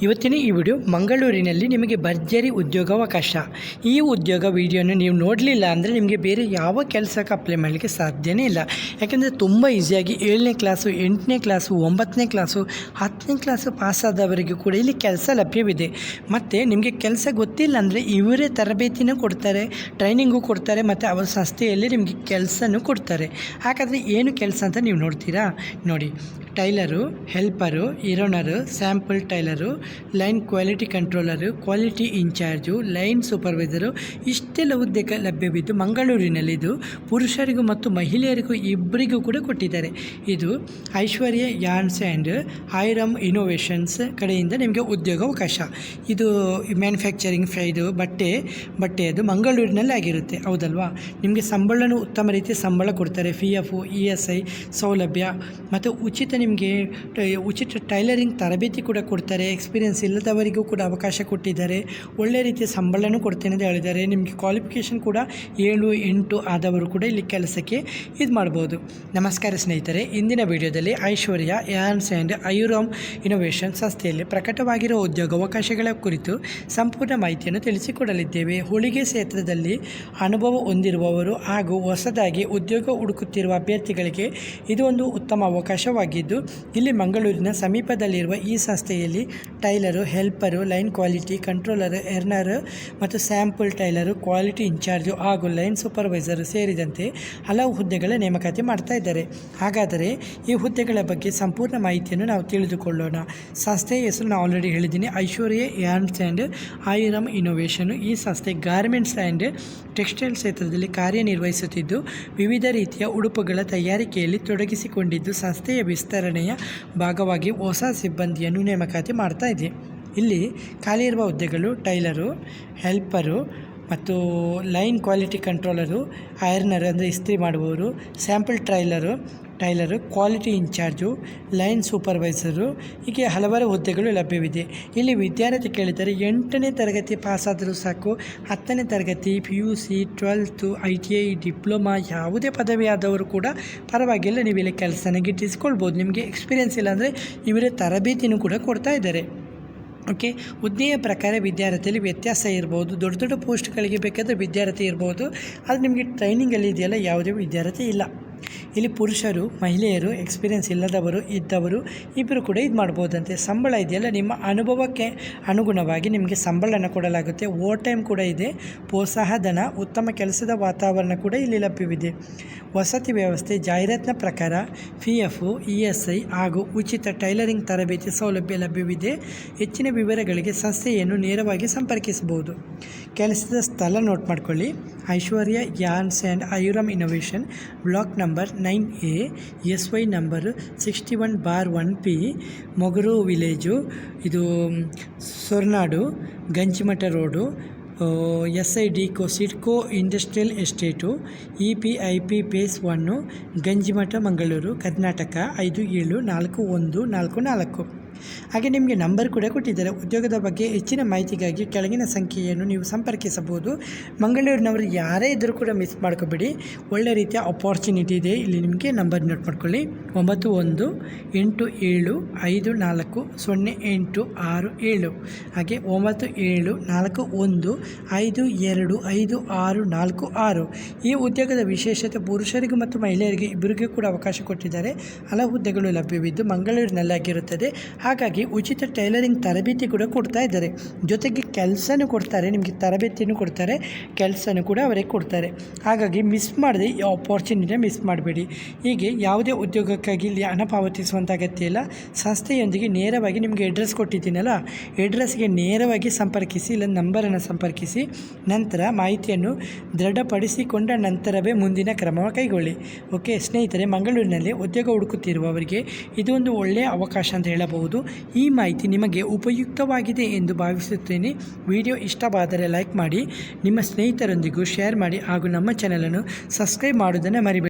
ಇವತ್ತಿನ ಈ ವಿಡಿಯೋ ಮಂಗಳೂರಿನಲ್ಲಿ ನಿಮಗೆ ಭರ್ಜರಿ ಉದ್ಯೋಗಾವಕಾಶ. ಈ ಉದ್ಯೋಗ ವಿಡಿಯೋನ ನೀವು ನೋಡಲಿಲ್ಲ ಅಂದರೆ ನಿಮಗೆ ಬೇರೆ ಯಾವ ಕೆಲಸಕ್ಕೆ ಅಪ್ಲೈ ಮಾಡಲಿಕ್ಕೆ ಸಾಧ್ಯನೇ ಇಲ್ಲ. ಯಾಕೆಂದರೆ ತುಂಬ ಈಸಿಯಾಗಿ 7ನೇ ಕ್ಲಾಸು 8ನೇ ಕ್ಲಾಸು 9ನೇ ಕ್ಲಾಸು 10ನೇ ಕ್ಲಾಸು ಪಾಸಾದವರಿಗೂ ಕೂಡ ಇಲ್ಲಿ ಕೆಲಸ ಲಭ್ಯವಿದೆ. ಮತ್ತು ನಿಮಗೆ ಕೆಲಸ ಗೊತ್ತಿಲ್ಲ ಅಂದರೆ ಇವರೇ ತರಬೇತಿನೂ ಕೊಡ್ತಾರೆ, ಟ್ರೈನಿಂಗು ಕೊಡ್ತಾರೆ, ಮತ್ತು ಅವರ ಸಂಸ್ಥೆಯಲ್ಲಿ ನಿಮಗೆ ಕೆಲಸನೂ ಕೊಡ್ತಾರೆ. ಹಾಗಾದರೆ ಏನು ಕೆಲಸ ಅಂತ ನೀವು ನೋಡ್ತೀರಾ? ನೋಡಿ, tailor, helper, ironer, sample tailor, line quality controller, quality incharge, line supervisor, ಇಷ್ಟೆಲ್ಲ ಹುದ್ದೆಗೆ ಲಭ್ಯವಿದ್ದು ಮಂಗಳೂರಿನಲ್ಲಿದ್ದು ಪುರುಷರಿಗೂ ಮತ್ತು ಮಹಿಳೆಯರಿಗೂ ಇಬ್ಬರಿಗೂ ಕೂಡ ಕೊಟ್ಟಿದ್ದಾರೆ. ಇದು ಐಶ್ವರ್ಯ ಯಾರ್ನ್ಸ್ ಆ್ಯಂಡ್ ಐರಮ್ ಇನೋವೇಷನ್ಸ್ ಕಡೆಯಿಂದ ನಿಮಗೆ ಉದ್ಯೋಗಾವಕಾಶ. ಇದು ಮ್ಯಾನುಫ್ಯಾಕ್ಚರಿಂಗ್ ಇದು ಬಟ್ಟೆಯದು ಮಂಗಳೂರಿನಲ್ಲಿ ಆಗಿರುತ್ತೆ, ಹೌದಲ್ವಾ? ನಿಮಗೆ ಸಂಬಳನೂ ಉತ್ತಮ ರೀತಿಯ ಸಂಬಳ ಕೊಡ್ತಾರೆ. PF, ESI ಸೌಲಭ್ಯ ಮತ್ತು ಉಚಿತ ಟೈಲರಿಂಗ್ ತರಬೇತಿ ಕೂಡ ಕೊಡ್ತಾರೆ. ಎಕ್ಸ್ಪೀರಿಯೆನ್ಸ್ ಇಲ್ಲದವರಿಗೂ ಕೂಡ ಅವಕಾಶ ಕೊಟ್ಟಿದ್ದಾರೆ. ಒಳ್ಳೆ ರೀತಿಯ ಸಂಬಳನೂ ಕೊಡ್ತೇನೆ ಅಂತ ಹೇಳಿದ್ದಾರೆ. ನಿಮಗೆ ಕ್ವಾಲಿಫಿಕೇಷನ್ ಕೂಡ 7, 8 ಆದವರು ಕೂಡ ಇಲ್ಲಿ ಕೆಲಸಕ್ಕೆ ಇದು ಮಾಡ್ಬೋದು. ನಮಸ್ಕಾರ ಸ್ನೇಹಿತರೆ, ಇಂದಿನ ವಿಡಿಯೋದಲ್ಲಿ ಐಶ್ವರ್ಯ ಯಾರ್ನ್ಸ್ ಆ್ಯಂಡ್ ಐರಮ್ ಇನೋವೇಷನ್ ಸಂಸ್ಥೆಯಲ್ಲಿ ಪ್ರಕಟವಾಗಿರುವ ಉದ್ಯೋಗಾವಕಾಶಗಳ ಕುರಿತು ಸಂಪೂರ್ಣ ಮಾಹಿತಿಯನ್ನು ತಿಳಿಸಿಕೊಡಲಿದ್ದೇವೆ. ಹೊಲಿಗೆ ಕ್ಷೇತ್ರದಲ್ಲಿ ಅನುಭವ ಹೊಂದಿರುವವರು ಹಾಗೂ ಹೊಸದಾಗಿ ಉದ್ಯೋಗ ಹುಡುಕುತ್ತಿರುವ ಅಭ್ಯರ್ಥಿಗಳಿಗೆ ಇದು ಒಂದು ಉತ್ತಮ ಅವಕಾಶವಾಗಿದ್ದು, ಇಲ್ಲಿ ಮಂಗಳೂರಿನ ಸಮೀಪದಲ್ಲಿರುವ ಈ ಸಂಸ್ಥೆಯಲ್ಲಿ tailor, helper, line quality controller, ironer ಮತ್ತು ಸ್ಯಾಂಪಲ್ ಟೈಲರು, ಕ್ವಾಲಿಟಿ ಇನ್ಚಾರ್ಜು ಹಾಗೂ ಲೈನ್ ಸೂಪರ್ವೈಸರು ಸೇರಿದಂತೆ ಹಲವು ಹುದ್ದೆಗಳ ನೇಮಕಾತಿ ಮಾಡ್ತಾ ಇದ್ದಾರೆ. ಹಾಗಾದರೆ ಈ ಹುದ್ದೆಗಳ ಬಗ್ಗೆ ಸಂಪೂರ್ಣ ಮಾಹಿತಿಯನ್ನು ನಾವು ತಿಳಿದುಕೊಳ್ಳೋಣ. ಸಂಸ್ಥೆಯ ಹೆಸರು ನಾನು ಆಲ್ರೆಡಿ ಹೇಳಿದ್ದೀನಿ, ಐಶ್ವರ್ಯ ಯಾರ್ನ್ಸ್ ಆ್ಯಂಡ್ ಐರಮ್ ಇನೋವೇಷನು. ಈ ಸಂಸ್ಥೆ ಗಾರ್ಮೆಂಟ್ಸ್ ಆ್ಯಂಡ್ ಟೆಕ್ಸ್ಟೈಲ್ ಕ್ಷೇತ್ರದಲ್ಲಿ ಕಾರ್ಯನಿರ್ವಹಿಸುತ್ತಿದ್ದು ವಿವಿಧ ರೀತಿಯ ಉಡುಪುಗಳ ತಯಾರಿಕೆಯಲ್ಲಿ ತೊಡಗಿಸಿಕೊಂಡಿದ್ದು ಸಂಸ್ಥೆಯ ವಿಸ್ತರಣೆಯ ಭಾಗವಾಗಿ ಹೊಸ ಸಿಬ್ಬಂದಿಯನ್ನು ನೇಮಕಾತಿ ಮಾಡ್ತಾ ಇದೆ. ಇಲ್ಲಿ ಖಾಲಿ ಇರುವ ಹುದ್ದೆಗಳು ಟೈಲರು, ಹೆಲ್ಪರು ಮತ್ತು ಲೈನ್ ಕ್ವಾಲಿಟಿ ಕಂಟ್ರೋಲರು, ಐರ್ನರು ಅಂದರೆ ಇಸ್ತ್ರಿ ಮಾಡುವವರು, sample tailor, quality incharge, line supervisor, ಹೀಗೆ ಹಲವಾರು ಹುದ್ದೆಗಳು ಲಭ್ಯವಿದೆ. ಇಲ್ಲಿ ವಿದ್ಯಾರ್ಥಿ ಕೇಳಿದರೆ 8ನೇ ತರಗತಿ ಪಾಸಾದರೂ ಸಾಕು, 10ನೇ ತರಗತಿ, PUC, 12th, ITI, ಡಿಪ್ಲೊಮಾ ಯಾವುದೇ ಪದವಿ ಆದವರು ಕೂಡ ಪರವಾಗಿಲ್ಲ, ನೀವು ಇಲ್ಲಿ ಕೆಲಸನ ಗಿಟ್ಟಿಸ್ಕೊಳ್ಬೋದು. ನಿಮಗೆ ಎಕ್ಸ್ಪೀರಿಯೆನ್ಸ್ ಇಲ್ಲ ಅಂದರೆ ಇವರೇ ತರಬೇತಿನೂ ಕೂಡ ಕೊಡ್ತಾ ಇದ್ದಾರೆ. ಓಕೆ, ಹುದ್ದೆಯ ಪ್ರಕಾರ ವಿದ್ಯಾರ್ಥಿಯಲ್ಲಿ ವ್ಯತ್ಯಾಸ ಇರ್ಬೋದು. ದೊಡ್ಡ ದೊಡ್ಡ ಪೋಸ್ಟ್ಗಳಿಗೆ ಬೇಕಾದರೆ ವಿದ್ಯಾರ್ಥಿ ಇರ್ಬೋದು, ಆದರೆ ನಿಮಗೆ ಟ್ರೈನಿಂಗಲ್ಲಿ ಇದೆಯಲ್ಲ ಯಾವುದೇ ವಿದ್ಯಾರ್ಥಿ ಇಲ್ಲ. ಇಲ್ಲಿ ಪುರುಷರು, ಮಹಿಳೆಯರು, ಎಕ್ಸ್ಪೀರಿಯೆನ್ಸ್ ಇದ್ದವರು ಇಬ್ಬರು ಕೂಡ ಇದು ಮಾಡ್ಬೋದಂತೆ. ಸಂಬಳ ಇದೆಯಲ್ಲ ನಿಮ್ಮ ಅನುಭವಕ್ಕೆ ಅನುಗುಣವಾಗಿ ನಿಮಗೆ ಸಂಬಳನ ಕೊಡಲಾಗುತ್ತೆ. ಓವರ್ ಟೈಮ್ ಕೂಡ ಇದೆ, ಪ್ರೋತ್ಸಾಹ ಧನ, ಉತ್ತಮ ಕೆಲಸದ ವಾತಾವರಣ ಕೂಡ ಇಲ್ಲಿ ಲಭ್ಯವಿದೆ. ವಸತಿ ವ್ಯವಸ್ಥೆ, ಜಾಹೀರಾತಿನ ಪ್ರಕಾರ PF, ESI ಹಾಗೂ ಉಚಿತ ಟೈಲರಿಂಗ್ ತರಬೇತಿ ಸೌಲಭ್ಯ ಲಭ್ಯವಿದೆ. ಹೆಚ್ಚಿನ ವಿವರಗಳಿಗೆ ಸಂಸ್ಥೆಯನ್ನು ನೇರವಾಗಿ ಸಂಪರ್ಕಿಸಬಹುದು. ಕೆಲಸದ ಸ್ಥಳ ನೋಟ್ ಮಾಡ್ಕೊಳ್ಳಿ. Aishwarya yarns and Airam innovation, block number 9A, SY number 61/1P, Mogaru village, ಇದು Sornadu, Ganjimath road, SID SIDCO industrial estate, EPIP phase 1, Ganjimath, Mangaluru, Karnataka 574144. ಹಾಗೆ ನಿಮಗೆ ನಂಬರ್ ಕೂಡ ಕೊಟ್ಟಿದ್ದಾರೆ. ಉದ್ಯೋಗದ ಬಗ್ಗೆ ಹೆಚ್ಚಿನ ಮಾಹಿತಿಗಾಗಿ ಕೆಳಗಿನ ಸಂಖ್ಯೆಯನ್ನು ನೀವು ಸಂಪರ್ಕಿಸಬಹುದು. ಮಂಗಳೂರಿನವರು ಯಾರೇ ಇದ್ದರೂ ಕೂಡ ಮಿಸ್ ಮಾಡ್ಕೋಬೇಡಿ, ಒಳ್ಳೆ ರೀತಿಯ ಅಪಾರ್ಚುನಿಟಿ ಇದೆ. ಇಲ್ಲಿ ನಿಮಗೆ ನಂಬರ್ ನೋಟ್ ಮಾಡ್ಕೊಳ್ಳಿ, 9187540867, ಹಾಗೆ 9741525646. ಈ ಉದ್ಯೋಗದ ವಿಶೇಷತೆ ಪುರುಷರಿಗೂ ಮತ್ತು ಮಹಿಳೆಯರಿಗೆ ಇಬ್ಬರಿಗೂ ಕೂಡ ಅವಕಾಶ ಕೊಟ್ಟಿದ್ದಾರೆ. ಹಲವು ಹುದ್ದೆಗಳು ಲಭ್ಯವಿದ್ದು ಮಂಗಳೂರಿನಲ್ಲಾಗಿರುತ್ತದೆ. ಹಾಗಾಗಿ ಉಚಿತ ಟೈಲರಿಂಗ್ ತರಬೇತಿ ಕೂಡ ಕೊಡ್ತಾ ಇದ್ದಾರೆ. ಜೊತೆಗೆ ಕೆಲಸನೂ ಕೊಡ್ತಾರೆ, ನಿಮಗೆ ತರಬೇತಿನೂ ಕೊಡ್ತಾರೆ, ಕೆಲಸನೂ ಕೂಡ ಅವರಿಗೆ ಕೊಡ್ತಾರೆ. ಹಾಗಾಗಿ ಮಿಸ್ ಮಾಡದೆ ಈ ಆಪರ್ಚುನಿಟಿನ ಮಿಸ್ ಮಾಡಬೇಡಿ. ಹೀಗೆ ಯಾವುದೇ ಉದ್ಯೋಗಕ್ಕಾಗಿ ಇಲ್ಲಿ ಹಣ ಪಾವತಿಸುವಂಥ ಅಗತ್ಯ ಇಲ್ಲ. ಸಂಸ್ಥೆಯೊಂದಿಗೆ ನೇರವಾಗಿ ನಿಮಗೆ ಅಡ್ರೆಸ್ ಕೊಟ್ಟಿದ್ದೀನಲ್ಲ, ಅಡ್ರೆಸ್ಗೆ ನೇರವಾಗಿ ಸಂಪರ್ಕಿಸಿ, ಇಲ್ಲ ನಂಬರನ್ನು ಸಂಪರ್ಕಿಸಿ, ನಂತರ ಮಾಹಿತಿಯನ್ನು ದೃಢಪಡಿಸಿಕೊಂಡ ನಂತರವೇ ಮುಂದಿನ ಕ್ರಮ ಕೈಗೊಳ್ಳಿ. ಓಕೆ ಸ್ನೇಹಿತರೆ, ಮಂಗಳೂರಿನಲ್ಲಿ ಉದ್ಯೋಗ ಹುಡುಕುತ್ತಿರುವವರಿಗೆ ಇದು ಒಂದು ಒಳ್ಳೆಯ ಅವಕಾಶ ಅಂತ ಹೇಳಬಹುದು. ಈ ಮಾಹಿತಿ ನಿಮಗೆ ಉಪಯುಕ್ತವಾಗಿದೆ ಎಂದು ಭಾವಿಸುತ್ತೇನೆ. ವಿಡಿಯೋ ಇಷ್ಟವಾದರೆ ಲೈಕ್ ಮಾಡಿ, ನಿಮ್ಮ ಸ್ನೇಹಿತರೊಂದಿಗೂ ಶೇರ್ ಮಾಡಿ ಹಾಗೂ ನಮ್ಮ ಚಾನಲನ್ನು ಸಬ್ಸ್ಕ್ರೈಬ್ ಮಾಡುವುದನ್ನು ಮರಿಬೇಡಿ.